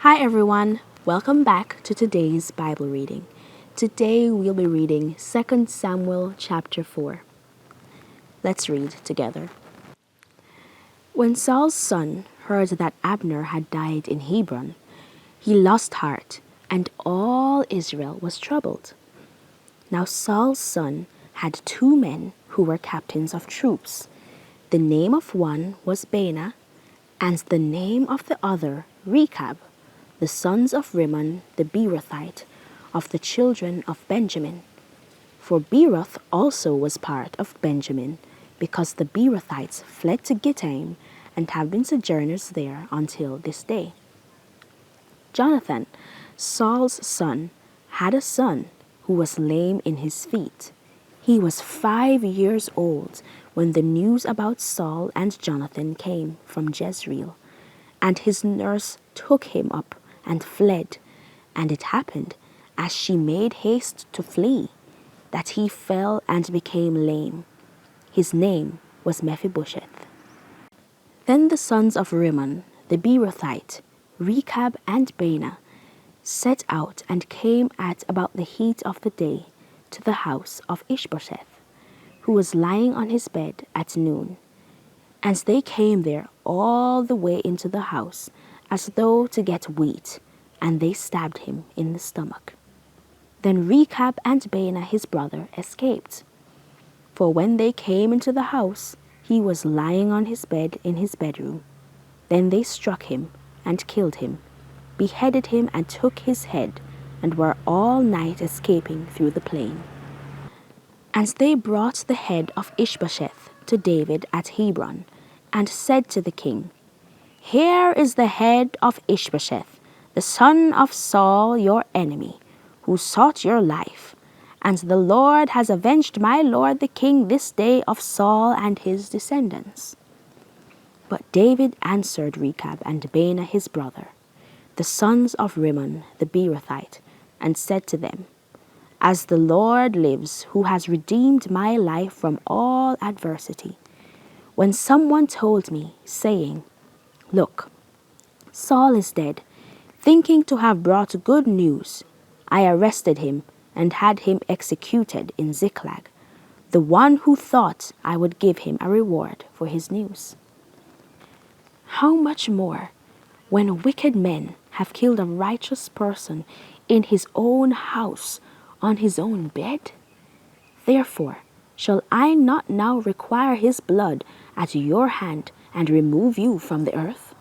Hi everyone, welcome back to today's Bible reading. Today we'll be reading 2 Samuel chapter 4. Let's read together. When Saul's son heard that Abner had died in Hebron, he lost heart, and all Israel was troubled. Now Saul's son had 2 men who were captains of troops. The name of one was Baanah, and the name of the other Rechab, the sons of Rimmon the Beerothite, of the children of Benjamin. For Beeroth also was part of Benjamin, because the Beerothites fled to Gittaim and have been sojourners there until this day. Jonathan, Saul's son, had a son who was lame in his feet. He was 5 years old when the news about Saul and Jonathan came from Jezreel, and his nurse took him up and fled. And it happened, as she made haste to flee, that he fell and became lame. His name was Mephibosheth. Then the sons of Rimmon the Beerothite, Rechab and Baanah, set out and came at about the heat of the day to the house of Ishbosheth, who was lying on his bed at noon. And they came there all the way into the house, as though to get wheat, and they stabbed him in the stomach. Then Rechab and Baanah his brother escaped. For when they came into the house, he was lying on his bed in his bedroom. Then they struck him and killed him, beheaded him and took his head, and were all night escaping through the plain. And they brought the head of Ishbosheth to David at Hebron, and said to the king, Here is the head of Ishbosheth, the son of Saul your enemy, who sought your life. And the Lord has avenged my lord the king this day of Saul and his descendants. But David answered Rechab and Baanah his brother, the sons of Rimmon the Beerothite, and said to them, As the Lord lives, who has redeemed my life from all adversity, when someone told me, saying, Look, Saul is dead, thinking to have brought good news, I arrested him and had him executed in Ziklag, the one who thought I would give him a reward for his news. How much more, when wicked men have killed a righteous person in his own house, on his own bed? Therefore, shall I not now require his blood at your hand and remove you from the earth?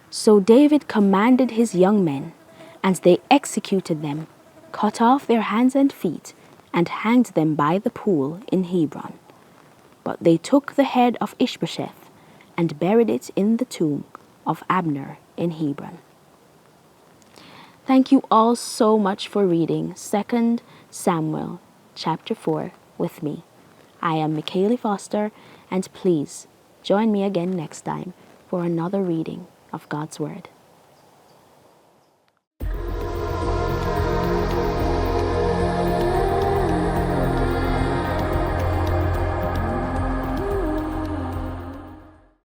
So David commanded his young men, and they executed them, cut off their hands and feet, and hanged them by the pool in Hebron. But they took the head of Ishbosheth and buried it in the tomb of Abner in Hebron. Thank you all so much for reading 2 Samuel chapter 4 with me. I am Michaeli Foster, and please join me again next time for another reading of God's Word.